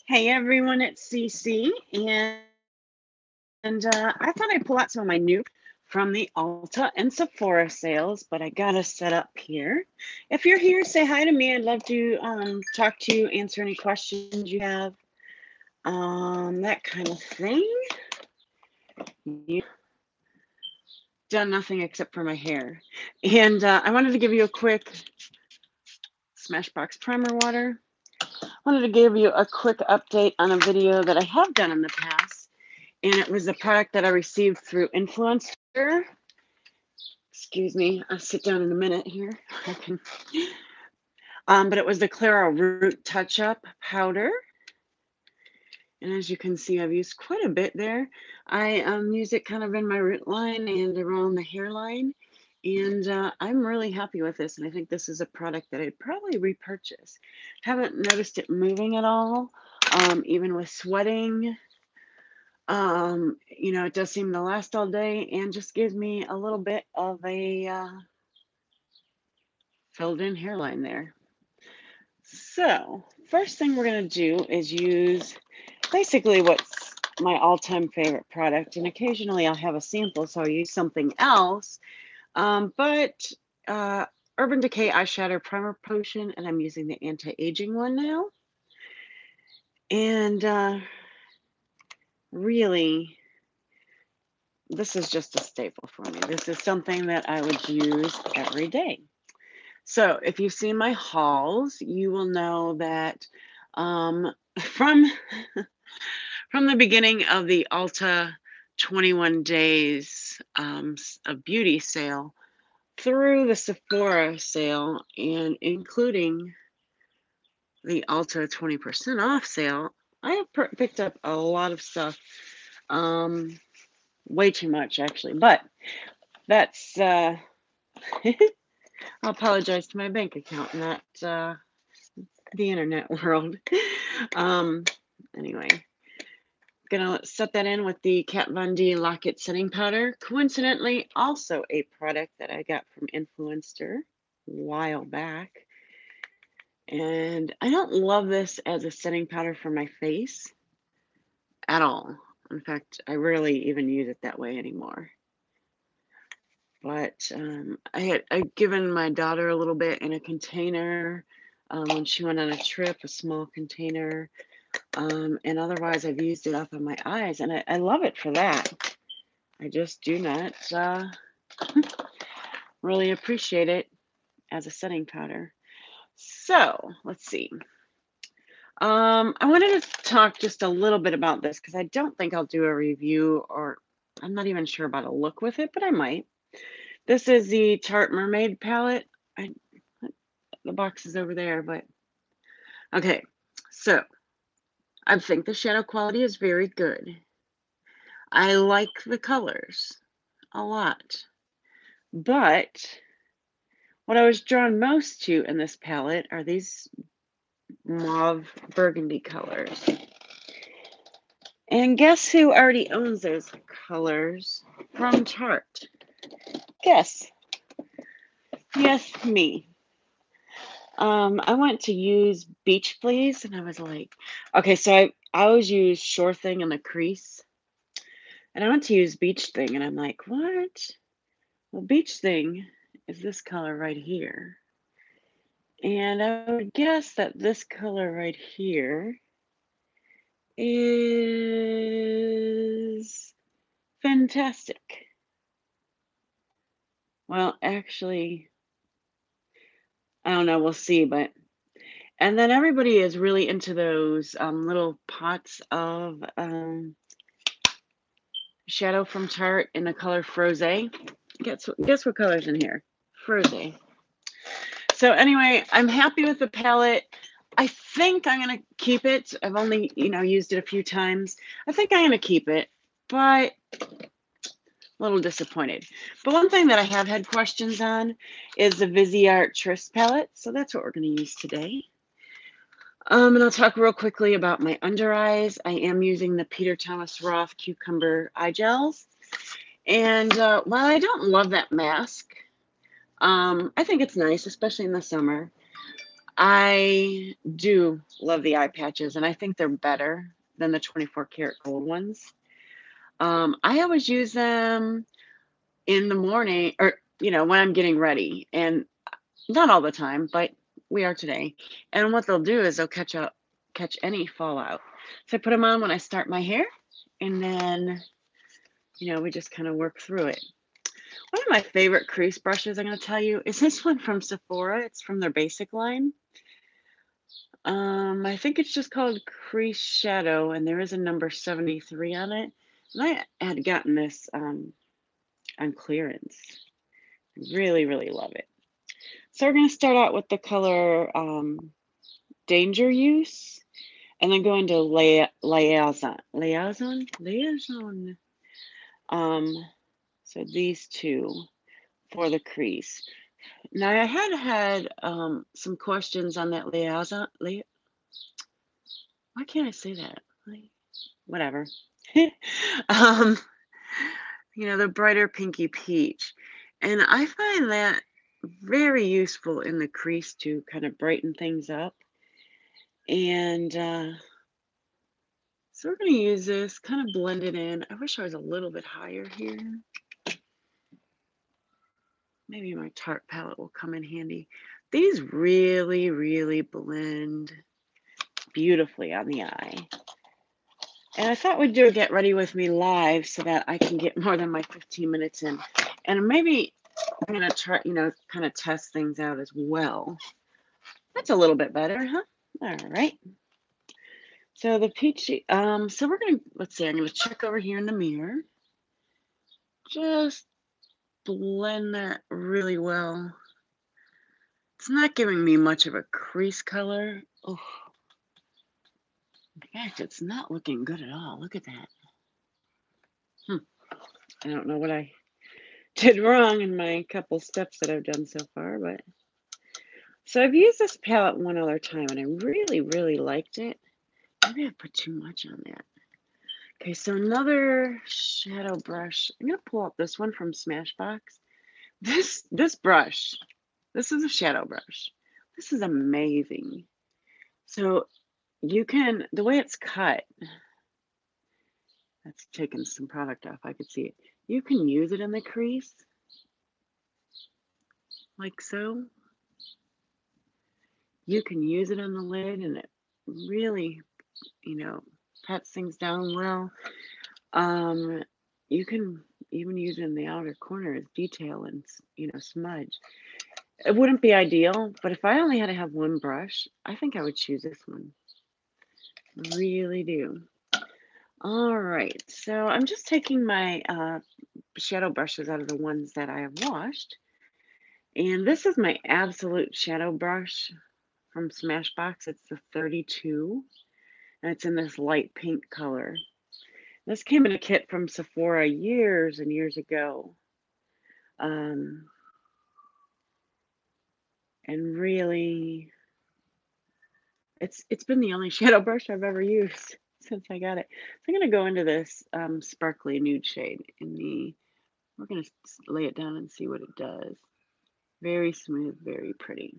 Hey everyone, it's Cece, and I thought I'd pull out some of my new from the Ulta and Sephora sales, but I got us set up here. If you're here, say hi to me. I'd love to talk to you, answer any questions you have, that kind of thing. You've done nothing except for my hair, and I wanted to give you a quick Smashbox primer water. Wanted to give you a quick update on a video that I have done in the past. And it was a product that I received through Influencer. Excuse me, I'll sit down in a minute here. I can, but it was the Claro Root Touch Up Powder. And as you can see, I've used quite a bit there. I use it kind of in my root line and around the hairline. And I'm really happy with this. And I think this is a product that I'd probably repurchase. Haven't noticed it moving at all, even with sweating. It does seem to last all day and just gives me a little bit of a filled in hairline there. So, first thing we're going to do is use basically what's my all time favorite product. And occasionally I'll have a sample, so I'll use something else. But Urban Decay Eyeshadow Primer Potion, and I'm using the anti aging one now. And really, this is just a staple for me. This is something that I would use every day. So if you've seen my hauls, you will know that from from the beginning of the Ulta 21 days of beauty sale through the Sephora sale and including the Ulta 20% off sale, I have picked up a lot of stuff. Way too much actually, but that's I'll apologize to my bank account, not the internet world. um, anyway, gonna set that in with the Kat Von D Lock-It Setting Powder. Coincidentally, also a product that I got from Influencer a while back. And I don't love this as a setting powder for my face at all. In fact, I rarely even use it that way anymore. But I'd given my daughter a little bit in a container when she went on a trip, a small container. And otherwise, I've used it up on my eyes, and I love it for that. I just do not really appreciate it as a setting powder. So let's see. I wanted to talk just a little bit about this because I don't think I'll do a review, or I'm not even sure about a look with it, but I might. This is the Tarte Mermaid palette. The box is over there, but okay. So I think the shadow quality is very good. I like the colors a lot. But what I was drawn most to in this palette are these mauve burgundy colors. And guess who already owns those colors from Tarte? Guess. Yes, me. I went to use Beach Please and I was like, okay, so I always use Sure Thing in the crease. And I went to use Beach Thing and I'm like, what? Well, Beach Thing is this color right here. And I would guess that this color right here is fantastic. Well, actually, I don't know. We'll see. And then everybody is really into those little pots of shadow from Tarte in the color Froze. Guess what color's in here? Froze. So anyway, I'm happy with the palette. I think I'm gonna keep it. I've only, used it a few times. I think I'm gonna keep it, but a little disappointed. But one thing that I have had questions on is the Viseart Tris palette. So that's what we're gonna use today. And I'll talk real quickly about my under eyes. I am using the Peter Thomas Roth Cucumber Eye Gels. And while I don't love that mask, I think it's nice, especially in the summer. I do love the eye patches, and I think they're better than the 24 karat gold ones. I always use them in the morning or, when I'm getting ready, and not all the time, but we are today. And what they'll do is they'll catch any fallout. So I put them on when I start my hair, and then, we just kind of work through it. One of my favorite crease brushes, I'm going to tell you, is this one from Sephora. It's from their basic line. I think it's just called Crease Shadow, and there is a number 73 on it. And I had gotten this on clearance. Really, really love it. So we're going to start out with the color Danger Use, and then go into liaison. So these two for the crease. Now I had some questions on that liaison. Why can't I say that? Whatever. um, the brighter pinky peach, and I find that very useful in the crease to kind of brighten things up. And so we're going to use this, kind of blend it in. I wish I was a little bit higher here. Maybe my Tarte palette will come in handy. These really, really blend beautifully on the eye. And I thought we'd do a Get Ready With Me live so that I can get more than my 15 minutes in. And maybe I'm going to try, kind of test things out as well. That's a little bit better, huh? All right. So the peachy, so we're going to, let's see, I'm going to check over here in the mirror. Just blend that really well. It's not giving me much of a crease color. Oh, in fact, it's not looking good at all. Look at that. I don't know what I did wrong in my couple steps that I've done so far, but so I've used this palette one other time and I really, really liked it. Maybe I put too much on that. Okay, so another shadow brush. I'm gonna pull out this one from Smashbox. This brush, this is a shadow brush. This is amazing. So you can, the way it's cut, that's taking some product off. I could see it. You can use it in the crease, like so. You can use it on the lid, and it really, pats things down well. You can even use it in the outer corner as detail and, smudge. It wouldn't be ideal, but if I only had to have one brush, I think I would choose this one. Really do. All right, so I'm just taking my shadow brushes out of the ones that I have washed. And this is my absolute shadow brush from Smashbox. It's the 32, and it's in this light pink color. This came in a kit from Sephora years and years ago. And really, it's been the only shadow brush I've ever used since I got it. So I'm going to go into this sparkly nude shade we're going to lay it down and see what it does. Very smooth, very pretty.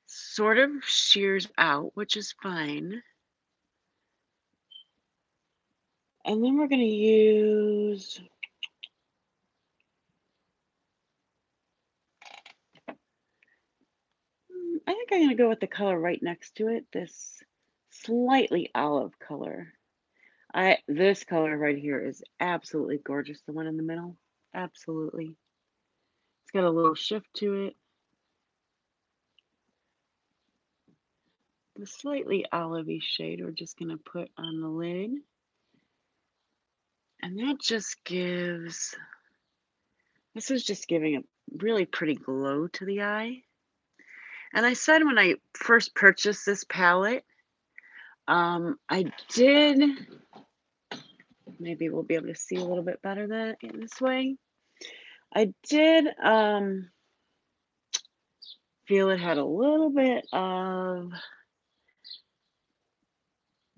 Sort of shears out, which is fine. And then we're going to use, I think I'm going to go with the color right next to it, this slightly olive color. This color right here is absolutely gorgeous, the one in the middle. Absolutely. It's got a little shift to it. The slightly olivey shade we're just going to put on the lid. And that just gives, this is just giving a really pretty glow to the eye. And I said when I first purchased this palette, I did, maybe we'll be able to see a little bit better that in this way. I did feel it had a little bit of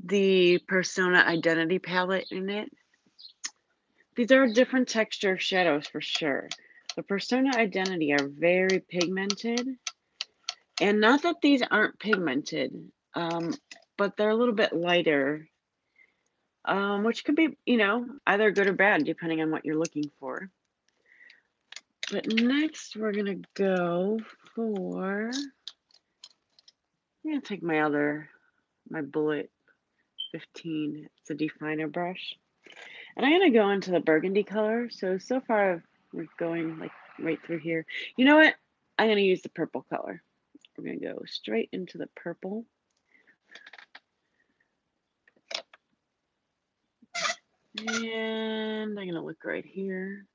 the Persona Identity palette in it. These are different texture shadows for sure. The Persona Identity are very pigmented, And not that these aren't pigmented, but they're a little bit lighter, which could be, either good or bad depending on what you're looking for. But next we're gonna go for, I'm gonna take my Bullet 15. It's a definer brush. And I'm gonna go into the burgundy color. So far we're going like right through here. You know what? I'm gonna use the purple color. We're gonna go straight into the purple. And I'm gonna look right here.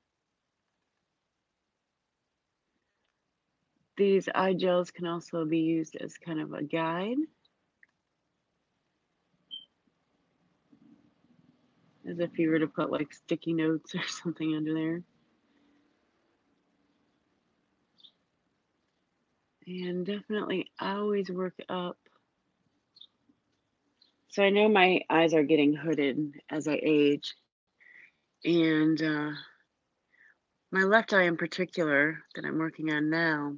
These eye gels can also be used as kind of a guide, as if you were to put like sticky notes or something under there. And definitely always work up. So I know my eyes are getting hooded as I age. And my left eye in particular, that I'm working on now,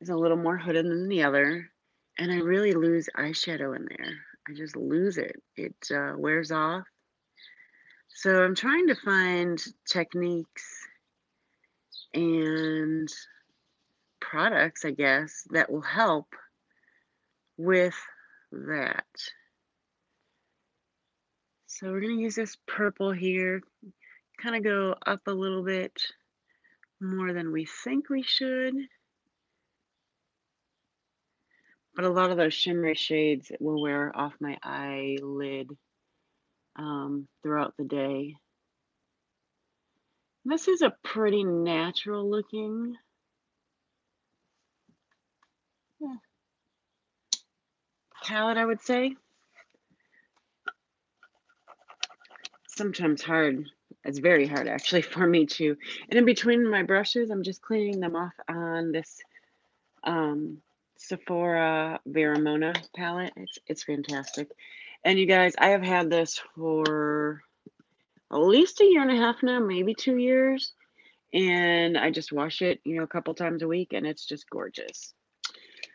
is a little more hooded than the other. And I really lose eyeshadow in there. I just lose it. It wears off. So I'm trying to find techniques and products, I guess, that will help with that. So we're going to use this purple here, kind of go up a little bit more than we think we should. But a lot of those shimmery shades will wear off my eyelid throughout the day. This is a pretty natural looking palette, I would say. Sometimes hard. It's very hard actually for me to. And in between my brushes, I'm just cleaning them off on this Sephora Veramona palette. It's fantastic. And you guys, I have had this for at least a year and a half now, maybe 2 years. And I just wash it, a couple times a week, and it's just gorgeous.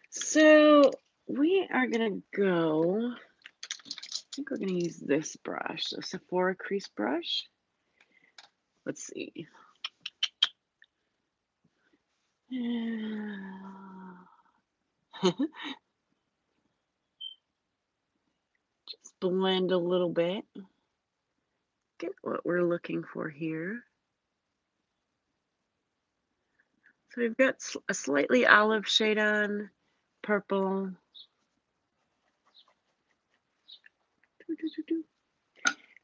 So we are gonna go, I think we're gonna use this brush, the Sephora crease brush. Let's see. Just blend a little bit. Get what we're looking for here. So we've got a slightly olive shade on, purple.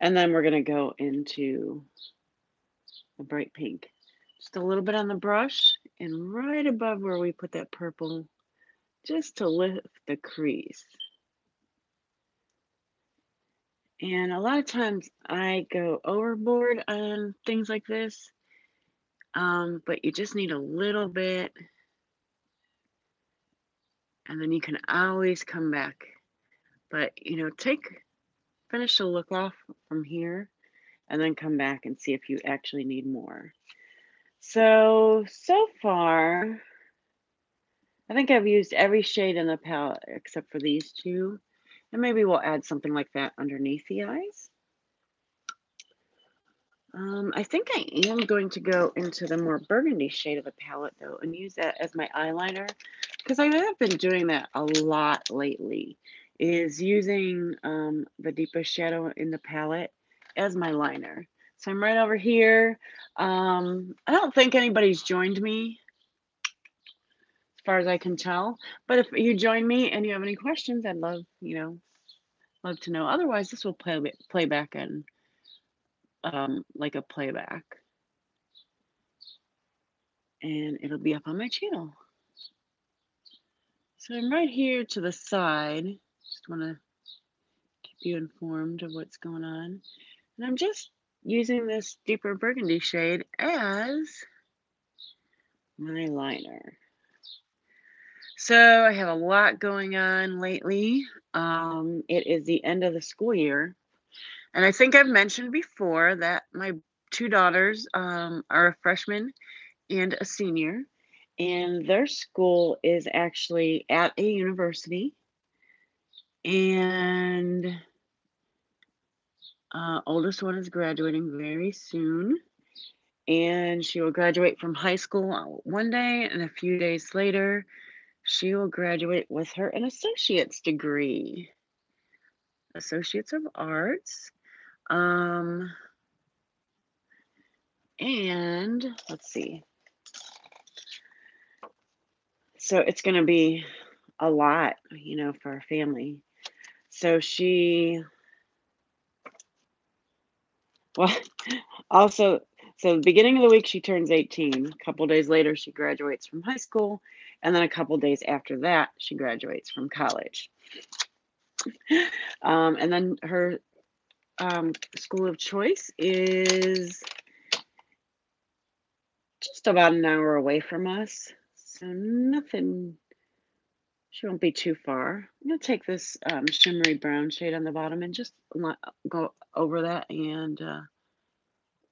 And then we're gonna go into a bright pink. Just a little bit on the brush and right above where we put that purple, just to lift the crease. And a lot of times I go overboard on things like this, but you just need a little bit, and then you can always come back. But, finish the look off from here, and then come back and see if you actually need more. So far, I think I've used every shade in the palette except for these two. And maybe we'll add something like that underneath the eyes. I think I am going to go into the more burgundy shade of the palette though and use that as my eyeliner, because I have been doing that a lot lately, is using the deepest shadow in the palette as my liner. So I'm right over here. I don't think anybody's joined me as far as I can tell, but if you join me and you have any questions, I'd love to know. Otherwise, this will play back in like a playback, and it'll be up on my channel. So I'm right here to the side. Just want to keep you informed of what's going on. And I'm just using this deeper burgundy shade as my liner. So I have a lot going on lately. It is the end of the school year. And I think I've mentioned before that my two daughters are a freshman and a senior. and their school is actually at a university, and oldest one is graduating very soon, and she will graduate from high school one day, and a few days later, she will graduate with her an associate's degree, Associates of Arts. Um, and let's see. So it's going to be a lot, for our family. So well, also, so the beginning of the week she turns 18. A couple days later she graduates from high school, and then a couple days after that she graduates from college. And then her school of choice is just about an hour away from us, so nothing. She won't be too far. I'm gonna take this shimmery brown shade on the bottom and just go over that, and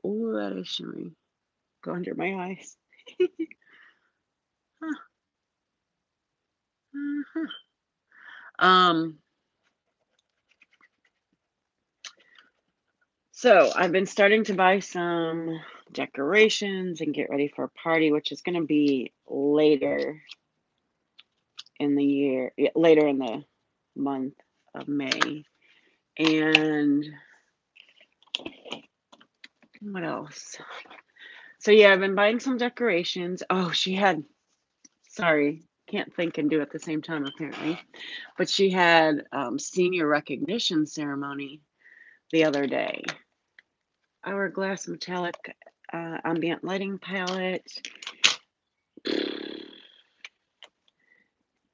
oh, that is shimmery. Go under my eyes. Huh, uh-huh. Um, so I've been starting to buy some decorations and get ready for a party, which is going to be later in the year, later in the month of May. And what else? So yeah, I've been buying some decorations. Oh, sorry, can't think and do it at the same time apparently. But she had senior recognition ceremony the other day. Hourglass metallic ambient lighting palette.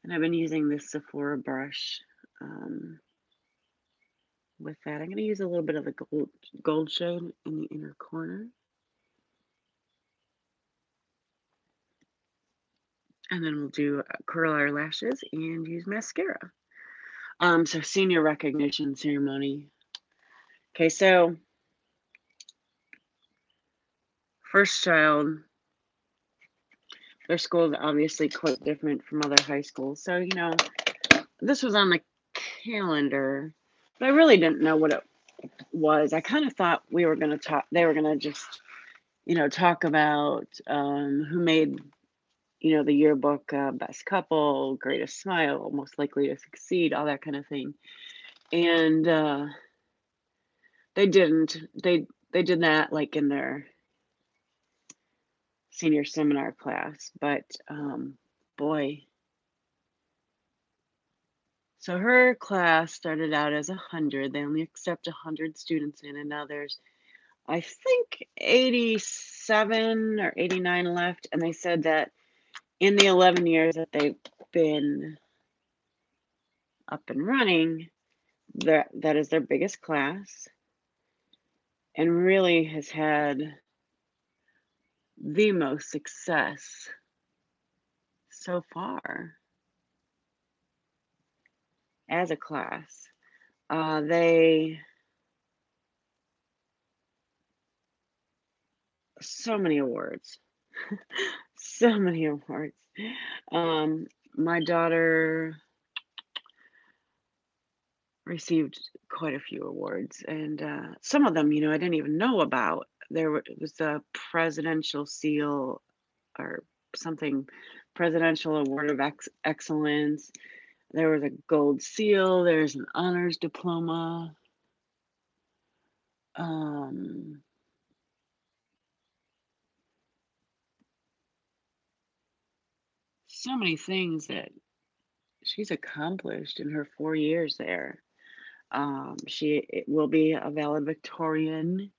And I've been using this Sephora brush with that. I'm going to use a little bit of the gold shade in the inner corner. And then we'll do curl our lashes and use mascara. So senior recognition ceremony. Okay, so first child, their school is obviously quite different from other high schools. So, this was on the calendar, but I really didn't know what it was. I kind of thought they were going to just, talk about who made, the yearbook best couple, greatest smile, most likely to succeed, all that kind of thing. And they didn't. They did that like in their senior seminar class, but boy. So her class started out as 100. They only accept 100 students in, and now there's, I think, 87 or 89 left. And they said that in the 11 years that they've been up and running, that is their biggest class, and really has had the most success so far as a class. They so many awards, so many awards. My daughter received quite a few awards, and some of them, I didn't even know about. It was a presidential seal or something, presidential award of excellence. There was a gold seal. There's an honors diploma. So many things that she's accomplished in her 4 years there. She will be a valedictorian.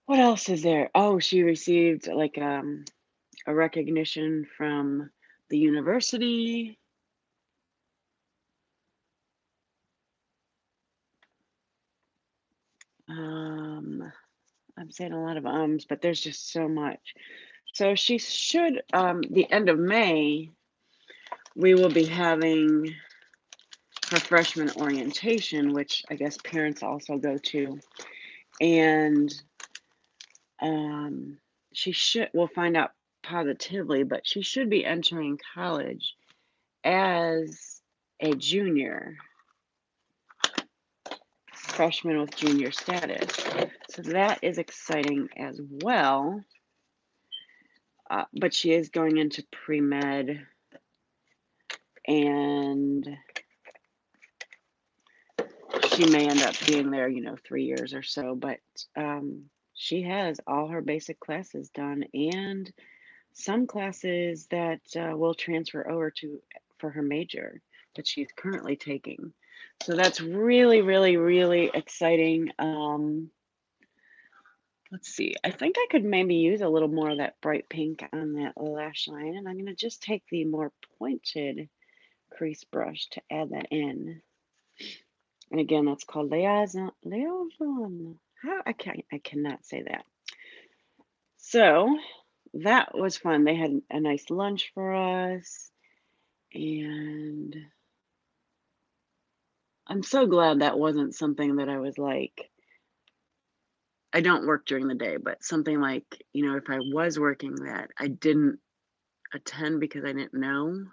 What else is there? Oh, she received like a recognition from the university. I'm saying a lot of ums, but there's just so much. So she should, the end of May, we will be having her freshman orientation, which I guess parents also go to. And Um, we'll find out positively, but she should be entering college as a junior, freshman with junior status. So that is exciting as well. But she is going into pre-med, and she may end up being there, 3 years or so. But she has all her basic classes done and some classes that will transfer over to for her major that she's currently taking. So that's really, really, really exciting. Let's see. I think I could maybe use a little more of that bright pink on that lash line, and I'm going to just take the more pointed crease brush to add that in. And again, that's called liaison. How I cannot say that. So that was fun. They had a nice lunch for us, and I'm so glad that wasn't something that I was like, I don't work during the day, but something like, if I was working that I didn't attend because I didn't know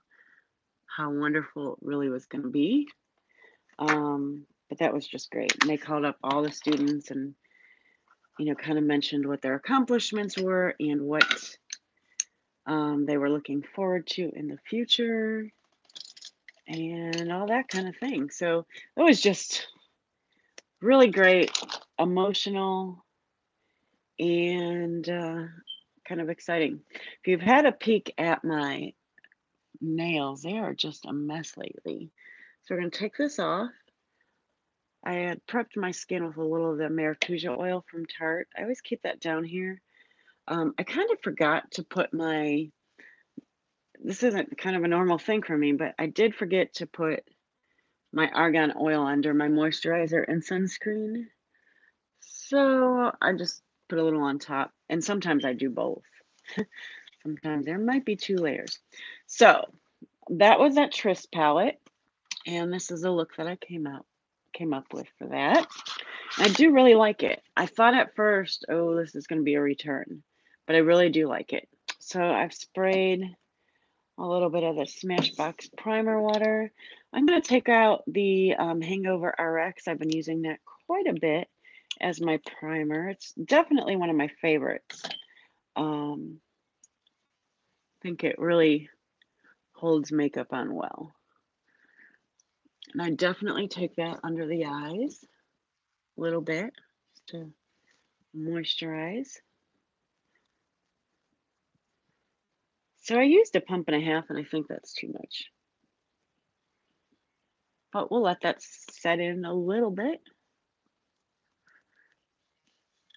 how wonderful it really was going to be. But that was just great. And they called up all the students and, kind of mentioned what their accomplishments were and what they were looking forward to in the future and all that kind of thing. So it was just really great, emotional, and kind of exciting. If you've had a peek at my nails, they are just a mess lately. So we're going to take this off. I had prepped my skin with a little of the maracuja oil from Tarte. I always keep that down here. I kind of forgot to put this isn't kind of a normal thing for me, but I did forget to put my argan oil under my moisturizer and sunscreen. So I just put a little on top, and sometimes I do both. Sometimes there might be 2 layers. So that was that Tryst palette, and this is the look that I came up with for that. I do really like it. I thought at first, oh, this is going to be a return, but I really do like it. So I've sprayed a little bit of the Smashbox primer water. I'm going to take out the Hangover RX. I've been using that quite a bit as my primer. It's definitely one of my favorites. I think it really holds makeup on well. And I definitely take that under the eyes a little bit just to moisturize. So I used a pump and a half, and I think that's too much. But we'll let that set in a little bit.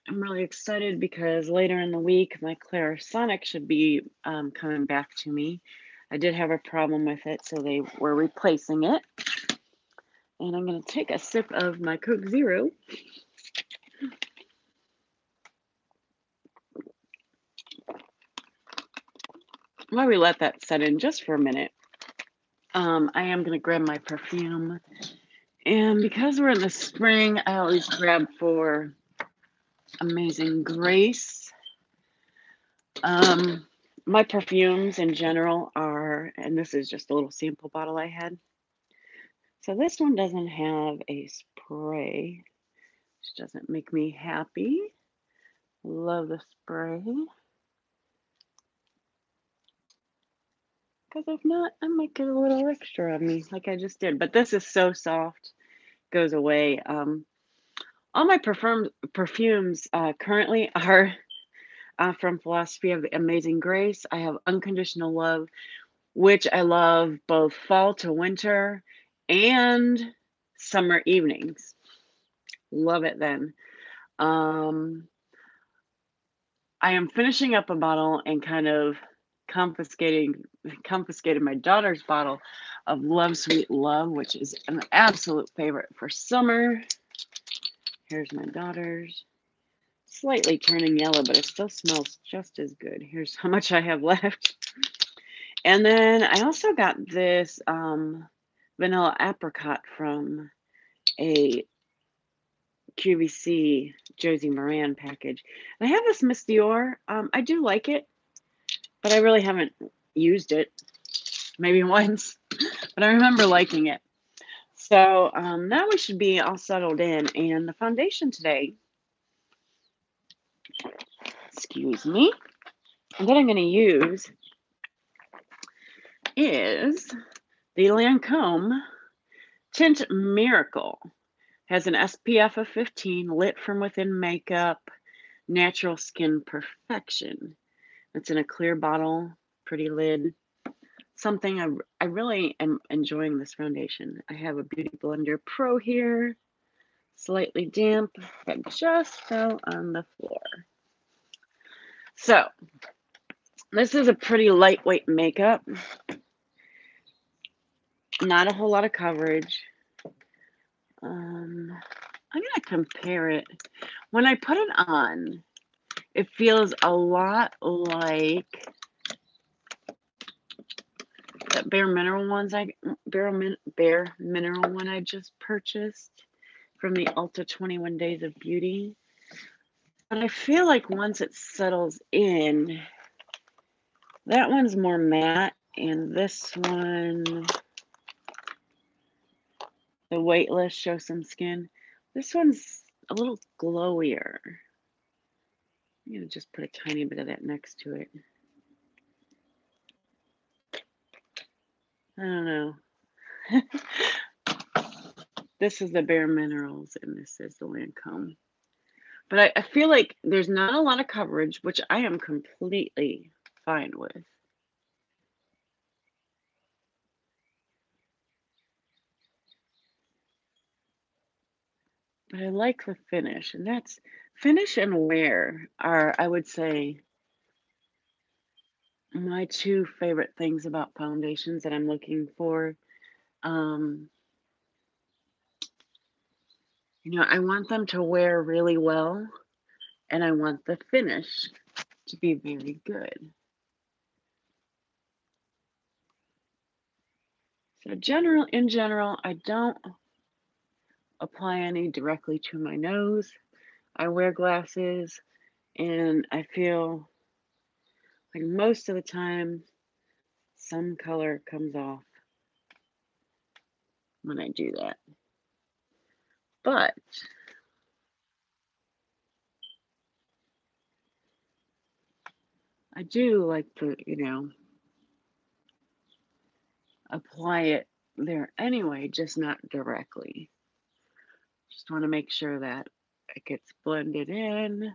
I'm really excited because later in the week, my Clarisonic should be coming back to me. I did have a problem with it, so they were replacing it. And I'm going to take a sip of my Coke Zero. While we let that set in just for a minute, I am going to grab my perfume. And because we're in the spring, I always grab for Amazing Grace. My perfumes in general are, and this is just a little sample bottle I had. So this one doesn't have a spray, which doesn't make me happy. Love the spray. Because if not, I might get a little extra of me like I just did. But this is so soft, goes away. All my perfumes currently are from Philosophy of the Amazing Grace. I have Unconditional Love, which I love both fall to winter and summer evenings. Love it then. I am finishing up a bottle and kind of confiscated my daughter's bottle of Love Sweet Love, which is an absolute favorite for summer. Here's my daughter's. Slightly turning yellow, but it still smells just as good. Here's how much I have left. And then I also got this vanilla apricot from a QVC Josie Moran package. And I have this Miss Dior. I do like it, but I really haven't used it. Maybe once, but I remember liking it. So now we should be all settled in. And the foundation today, excuse me, that I'm going to use is the Lancome Tint Miracle. Has an SPF of 15, lit from within makeup, natural skin perfection. It's in a clear bottle, pretty lid. Something I really am enjoying this foundation. I have a Beauty Blender Pro here, slightly damp, but just fell on the floor. So this is a pretty lightweight makeup. Not a whole lot of coverage. I'm gonna compare it. When I put it on, it feels a lot like that Bare Mineral one I just purchased from the ULTA 21 Days of Beauty. But I feel like once it settles in, that one's more matte, and this one, the Weightless Show Some Skin, this one's a little glowier. I'm gonna just put a tiny bit of that next to it. I don't know. This is the Bare Minerals, and this is the Lancome. But I feel like there's not a lot of coverage, which I am completely fine with. But I like the finish, and that's finish and wear are, I would say, my two favorite things about foundations that I'm looking for. I want them to wear really well, and I want the finish to be very good. So in general, I don't apply any directly to my nose. I wear glasses, and I feel like most of the time some color comes off when I do that. But I do like to, apply it there anyway, just not directly. Just want to make sure that it gets blended in.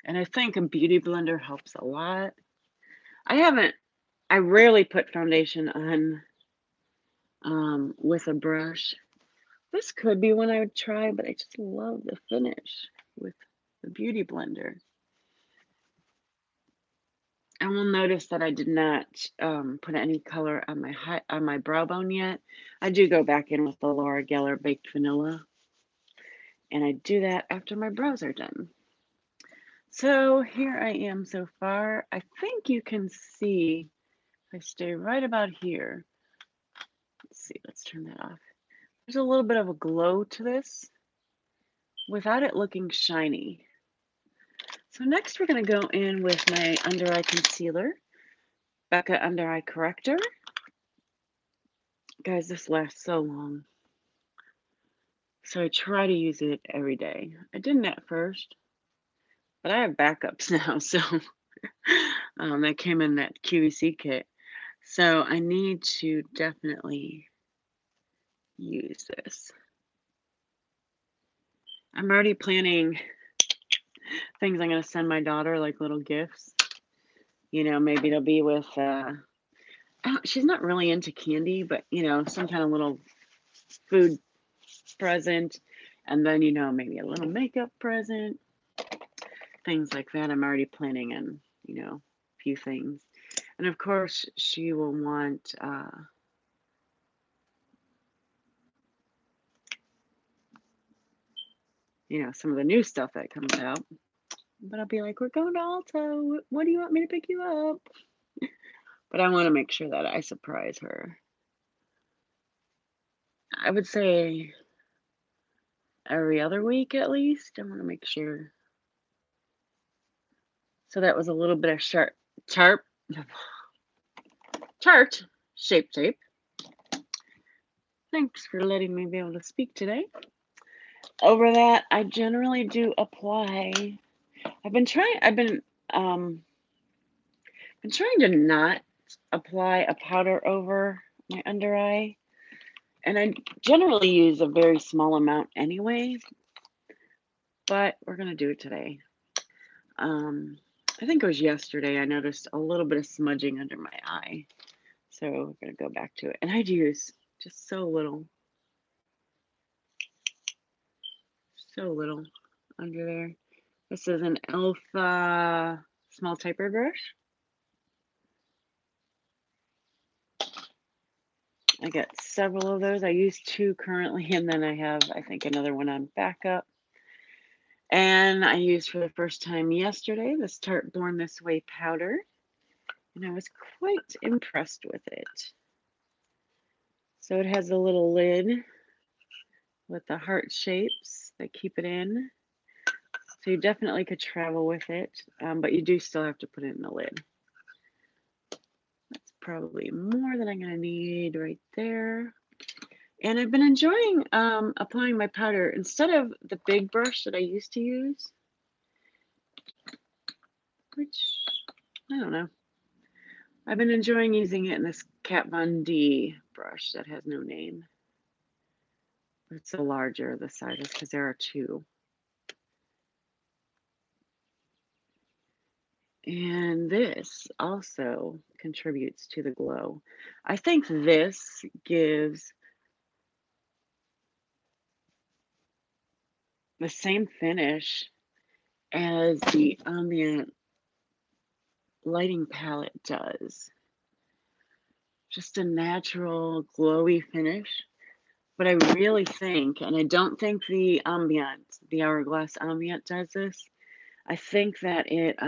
And I think a beauty blender helps a lot. I rarely put foundation on with a brush. This could be one I would try, but I just love the finish with the beauty blender. I will notice that I did not put any color on my brow bone yet. I do go back in with the Laura Geller Baked Vanilla, and I do that after my brows are done. So here I am so far. I think you can see if I stay right about here. Let's see, let's turn that off. There's a little bit of a glow to this without it looking shiny. So next we're going to go in with my under eye concealer, Becca Under Eye Corrector. Guys, this lasts so long. So I try to use it every day. I didn't at first, but I have backups now. So that came in that QVC kit. So I need to definitely use this. I'm already planning things I'm going to send my daughter, like little gifts. Maybe it'll be with, she's not really into candy, but, some kind of little food present. And then, maybe a little makeup present. Things like that. I'm already planning on, a few things. And of course, she will want, some of the new stuff that comes out. But I'll be like, we're going to ULTA. What do you want me to pick you up? But I want to make sure that I surprise her. I would say every other week at least. I want to make sure. So that was a little bit of chart, chart, shape. Thanks for letting me be able to speak today. Over that, I generally do apply. Um, been trying to not apply a powder over my under eye, and I generally use a very small amount anyway, but we're gonna do it today. I think it was yesterday I noticed a little bit of smudging under my eye, so we're gonna go back to it. And I'd use just so little under there. This is an ULTA small taper brush. I got several of those. I use 2 currently, and then I have, I think, another one on backup. And I used for the first time yesterday this Tarte Born This Way powder, and I was quite impressed with it. So it has a little lid with the heart shapes that keep it in. So you definitely could travel with it, but you do still have to put it in the lid. That's probably more than I'm going to need right there. And I've been enjoying applying my powder instead of the big brush that I used to use, which, I don't know. I've been enjoying using it in this Kat Von D brush that has no name. It's the larger of the sizes because there are 2. And this also contributes to the glow. I think this gives the same finish as the ambient lighting palette does. Just a natural glowy finish. But I really think, and I don't think the Hourglass Ambient does this. I think that it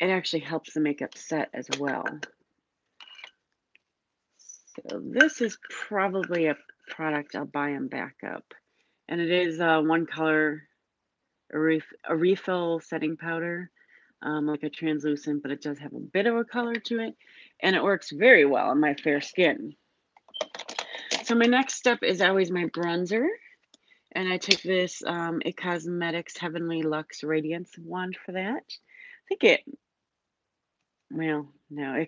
actually helps the makeup set as well. So this is probably a product I'll buy in backup. And it is one color, a refill setting powder, like a translucent, but it does have a bit of a color to it. And it works very well on my fair skin. So my next step is always my bronzer. And I take this It Cosmetics Heavenly Luxe Radiance wand for that. I think it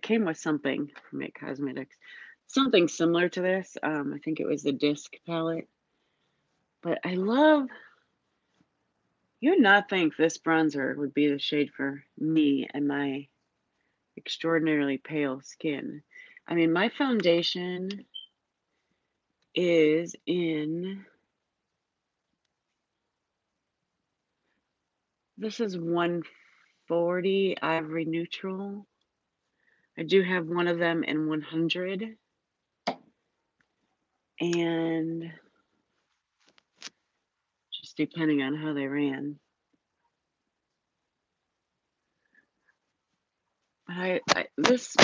came with something from It Cosmetics. Something similar to this. I think it was the disc palette. But you'd not think this bronzer would be the shade for me and my extraordinarily pale skin. I mean, my foundation is in, this is 140 Ivory Neutral. I do have one of them in 100. And just depending on how they ran. But this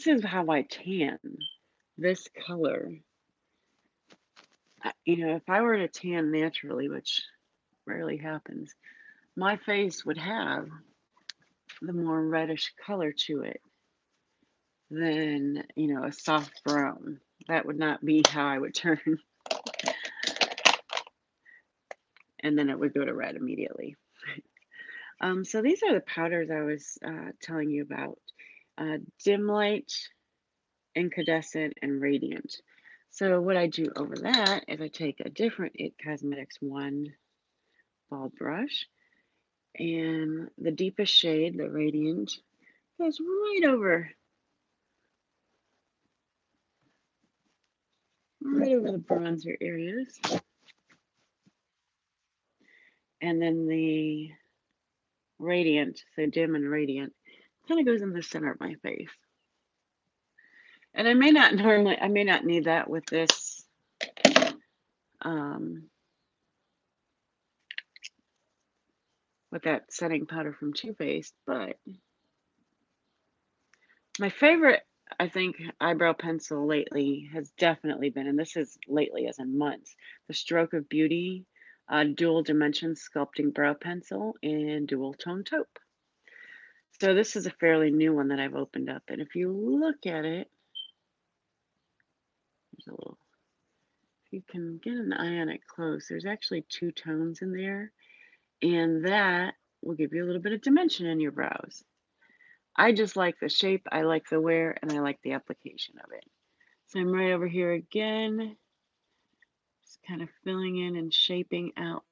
is how I tan, this color. If I were to tan naturally, which rarely happens, my face would have the more reddish color to it than, a soft brown. That would not be how I would turn. And then it would go to red immediately. So these are the powders I was telling you about. Dim Light, Incandescent, and Radiant. So what I do over that is I take a different It Cosmetics one ball brush, and the deepest shade, the Radiant, goes right over the bronzer areas. And then the Radiant, so dim and Radiant, kind of goes in the center of my face. And I may not need that with this with that setting powder from Too Faced, but my favorite I think eyebrow pencil lately has definitely been, and this is lately as in months, the Stroke of Beauty dual dimension sculpting brow pencil in dual tone taupe. So this is a fairly new one that I've opened up, and if you look at it, there's a little, if you can get an eye on it close, there's actually two tones in there, and that will give you a little bit of dimension in your brows. I just like the shape, I like the wear, and I like the application of it. So I'm right over here again, just kind of filling in and shaping out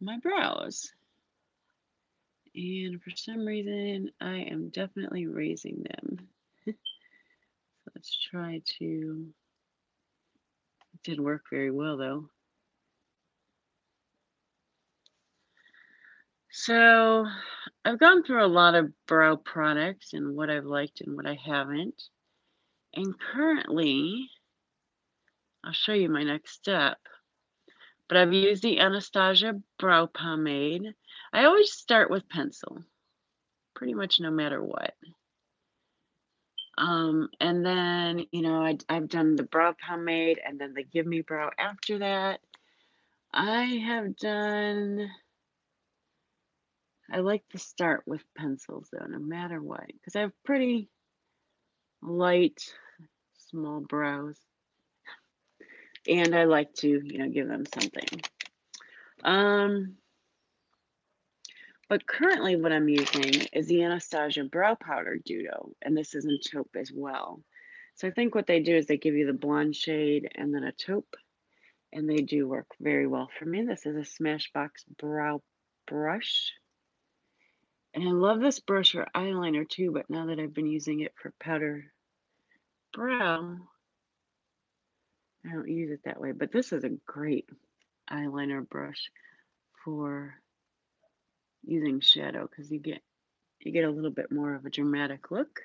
my brows. And for some reason, I am definitely raising them. So let's try to, it did work very well though. So I've gone through a lot of brow products and what I've liked and what I haven't. And currently, I'll show you my next step. But I've used the Anastasia brow pomade. I always start with pencil, pretty much no matter what. And then, you know, I've done the brow pomade and then the Give Me Brow after that. I like to start with pencils though, no matter what, because I have pretty light, small brows. And I like to, you know, give them something. But currently what I'm using is the Anastasia Brow Powder Duo, and this is in taupe as well. So I think what they do is they give you the blonde shade and then a taupe, and they do work very well for me. This is a Smashbox Brow Brush. And I love this brush for eyeliner too, but now that I've been using it for powder brow, I don't use it that way. But this is a great eyeliner brush for using shadow because you get a little bit more of a dramatic look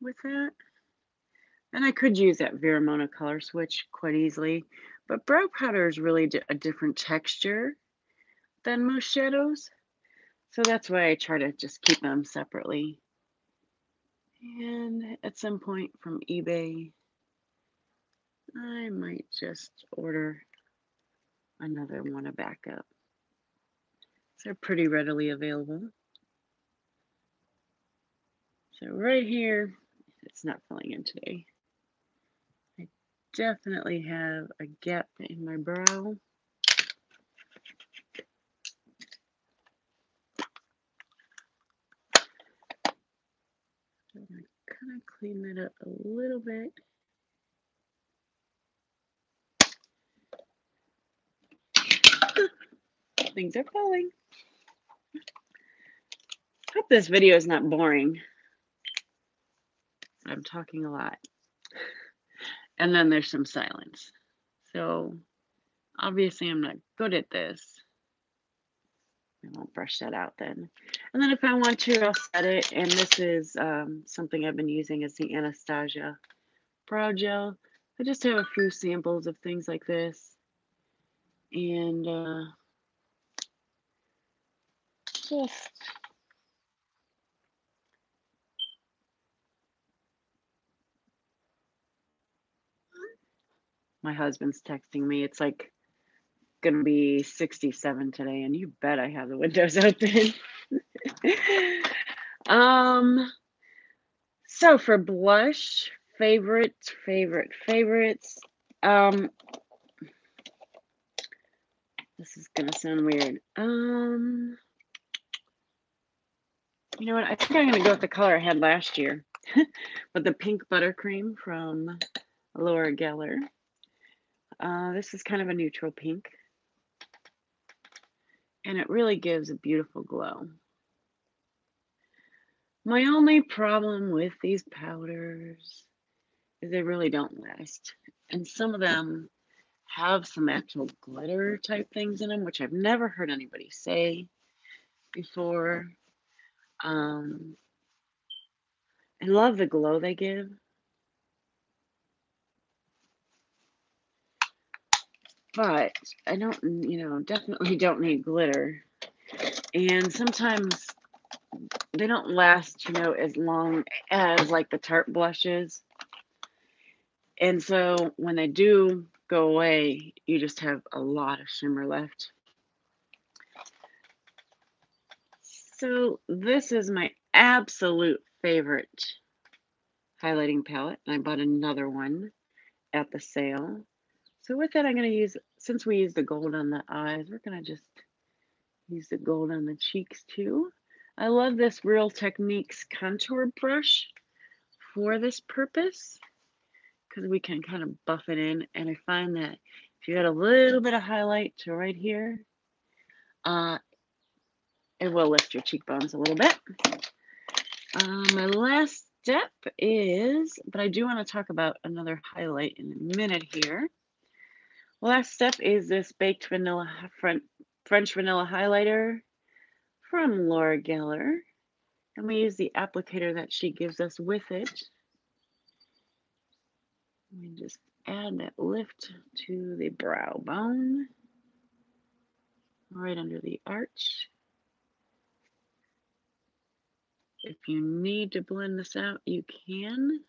with that. And I could use that Veramona color switch quite easily, but brow powder is really a different texture than most shadows. So that's why I try to just keep them separately. And at some point from eBay, I might just order another one, a backup. So they're pretty readily available. So right here, it's not filling in today. I definitely have a gap in my brow. I'm going to kind of clean that up a little bit. Things are falling. Hope this video is not boring. I'm talking a lot. And then there's some silence. So obviously I'm not good at this. I won't brush that out then. And then if I want to, I'll set it. And this is something I've been using is the Anastasia Brow Gel. I just have a few samples of things like this. And just my husband's texting me. It's like going to be 67 today, and you bet I have the windows open. So for blush, favorites. This is gonna sound weird. You know what? I think I'm gonna go with the color I had last year, with the pink buttercream from Laura Geller. This is kind of a neutral pink, and it really gives a beautiful glow. My only problem with these powders is they really don't last, and some of them have some actual glitter type things in them, which I've never heard anybody say before. I love the glow they give, but I don't, you know, definitely don't need glitter. And sometimes they don't last, as long as like the Tarte blushes. And so when they do go away, you just have a lot of shimmer left. So this is my absolute favorite highlighting palette, and I bought another one at the sale. So with that, I'm going to use, since we use the gold on the eyes, we're going to just use the gold on the cheeks too. I love this Real Techniques contour brush for this purpose because we can kind of buff it in. And I find that if you add a little bit of highlight to right here, it will lift your cheekbones a little bit. My last step is, but I do want to talk about another highlight in a minute here. Last step is this Baked Vanilla French Vanilla Highlighter from Laura Geller. And we use the applicator that she gives us with it. We just add that lift to the brow bone, right under the arch. If you need to blend this out, you can,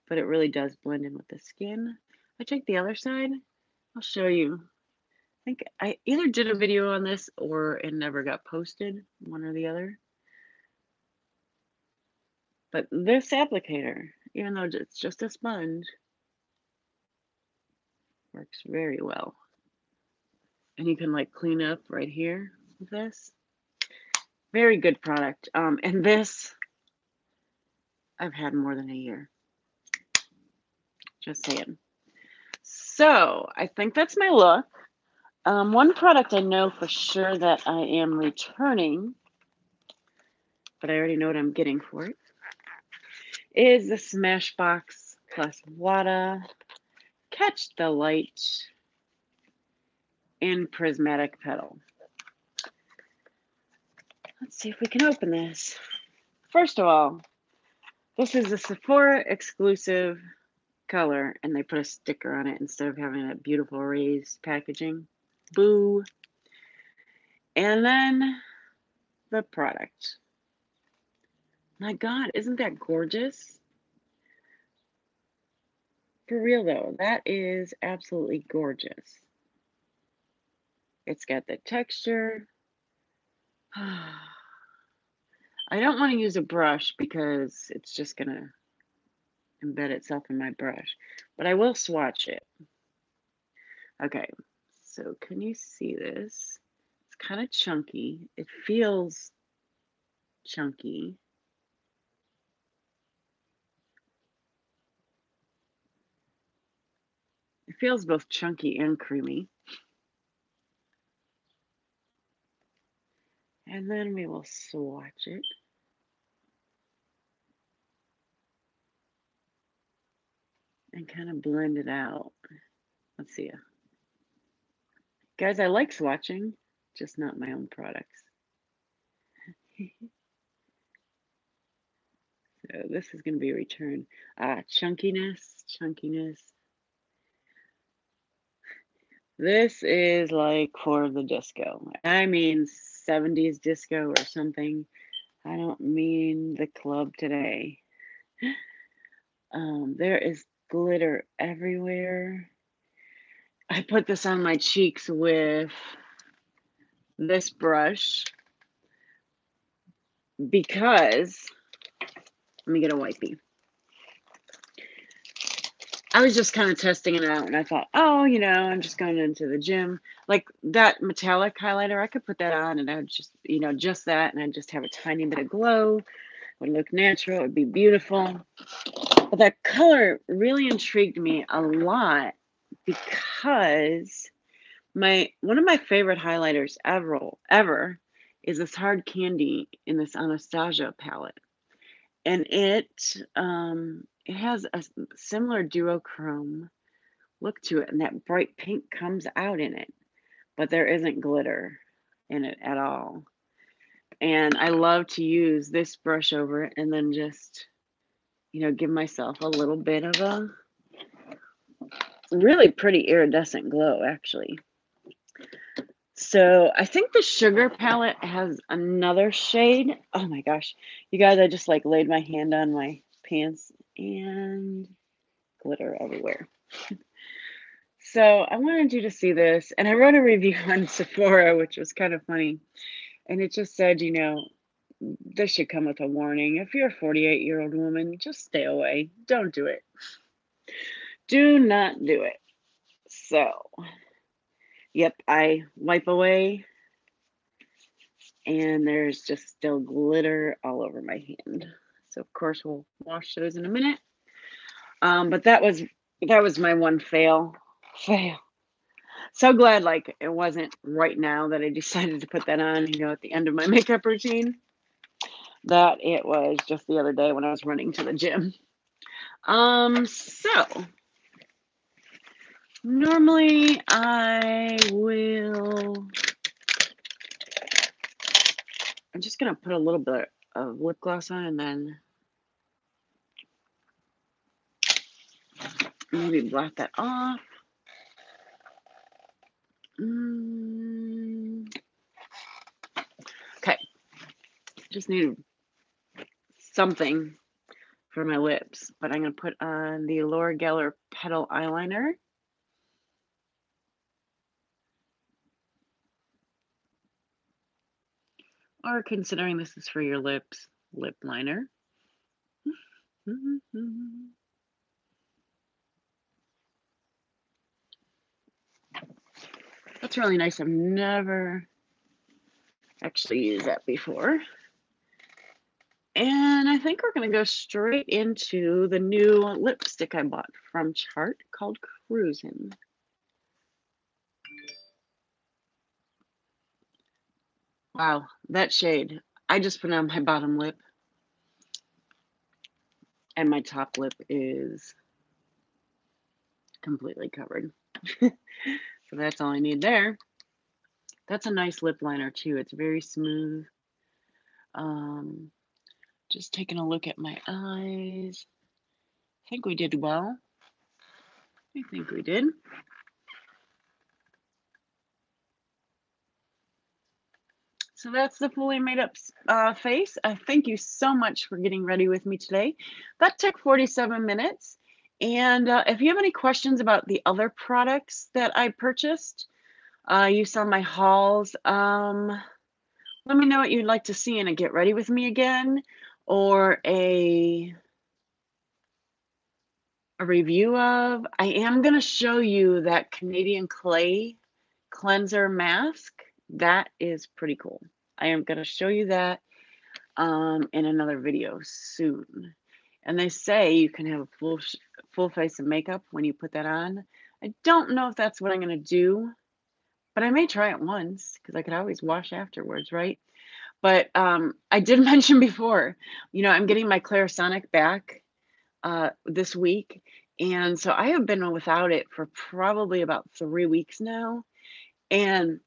but it really does blend in with the skin. I take the other side. I'll show you. I think I either did a video on this or it never got posted, one or the other. But this applicator, even though it's just a sponge, works very well. And you can like clean up right here with this. Very good product. And this, I've had more than a year. Just saying. So I think that's my look. One product I know for sure that I am returning, but I already know what I'm getting for it, is the Smashbox Plus Wada Catch the Light in Prismatic Petal. Let's see if we can open this. First of all, this is a Sephora exclusive color, and they put a sticker on it instead of having that beautiful raised packaging. Boo. And then the product. My God, isn't that gorgeous? For real though, that is absolutely gorgeous. It's got the texture. I don't want to use a brush because it's just going to embed itself in my brush, but I will swatch it. Okay, so can you see this? It's kind of chunky. It feels chunky. It feels both chunky and creamy. And then we will swatch it. And kind of blend it out. Let's see. Guys, I like swatching, just not my own products. So this is going to be a return. Chunkiness. This is like for the disco. I mean 70s disco or something. I don't mean the club today. There is glitter everywhere. I put this on my cheeks with this brush because, let me get a wipey. I was just kind of testing it out and I thought, oh, I'm just going into the gym. Like that metallic highlighter, I could put that on and I would just, just that, and I'd just have a tiny bit of glow. It would look natural. It would be beautiful. But that color really intrigued me a lot because one of my favorite highlighters ever is this Hard Candy in this Anastasia palette. And it has a similar duochrome look to it, and that bright pink comes out in it, but there isn't glitter in it at all. And I love to use this brush over it and then just, give myself a little bit of a really pretty iridescent glow, actually. So I think the sugar palette has another shade. Oh my gosh. You guys, I just like laid my hand on my pants and glitter everywhere. So I wanted you to see this, and I wrote a review on Sephora, which was kind of funny. And it just said, this should come with a warning. If you're a 48-year-old woman, just stay away. Don't do it. Do not do it. So, yep, I wipe away, and there's just still glitter all over my hand. So, of course, we'll wash those in a minute. But that was my one fail. So glad like it wasn't right now that I decided to put that on, at the end of my makeup routine. That it was just the other day when I was running to the gym. So normally I'm just gonna put a little bit of lip gloss on and then maybe blot that off. Okay, just need something for my lips, but I'm gonna put on the Laura Geller Petal Eyeliner. Or considering this is for your lips, lip liner. That's really nice. I've never actually used that before. And I think we're going to go straight into the new lipstick I bought from Chart called Cruisin'. Wow, that shade. I just put it on my bottom lip. And my top lip is completely covered. So that's all I need there. That's a nice lip liner too. It's very smooth. Just taking a look at my eyes. I think we did well. I think we did. So that's the fully made up face. Thank you so much for getting ready with me today. That took 47 minutes. And if you have any questions about the other products that I purchased, you saw my hauls. Let me know what you'd like to see in a Get Ready With Me again, or a review of. I am going to show you that Canadian Clay cleanser mask. That is pretty cool. I am going to show you that in another video soon. And they say you can have a full face of makeup when you put that on. I don't know if that's what I'm going to do, but I may try it once because I could always wash afterwards, right? But I did mention before, I'm getting my Clarisonic back this week. And so I have been without it for probably about 3 weeks now. And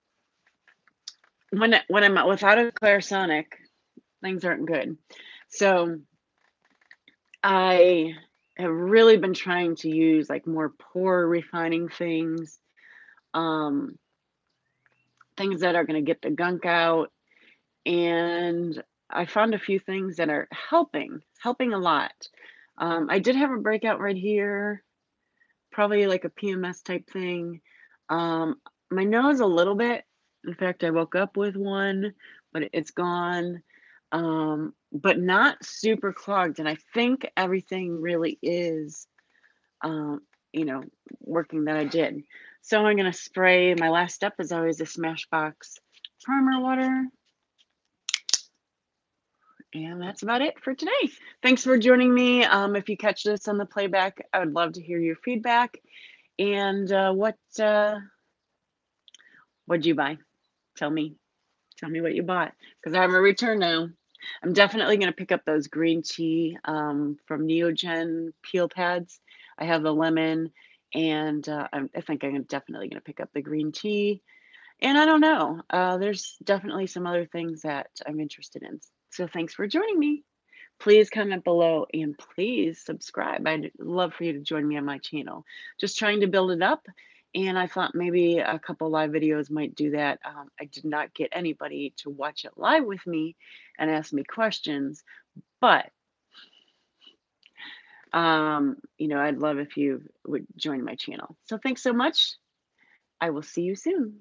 when I'm without a Clarisonic, things aren't good. So I have really been trying to use like more pore refining things, things that are going to get the gunk out. And I found a few things that are helping a lot. I did have a breakout right here, probably like a PMS type thing. My nose a little bit. In fact, I woke up with one, but it's gone. But not super clogged. And I think everything really is, working that I did. So I'm going to spray. My last step is always a Smashbox primer water. And that's about it for today. Thanks for joining me. If you catch this on the playback, I would love to hear your feedback. And what'd you buy? Tell me what you bought, because I have a return now. I'm definitely going to pick up those green tea from Neogen peel pads. I have the lemon, and I think I'm definitely going to pick up the green tea. And I don't know. There's definitely some other things that I'm interested in. So thanks for joining me. Please comment below and please subscribe. I'd love for you to join me on my channel. Just trying to build it up and I thought maybe a couple live videos might do that. I did not get anybody to watch it live with me and ask me questions, but I'd love if you would join my channel. So thanks so much. I will see you soon.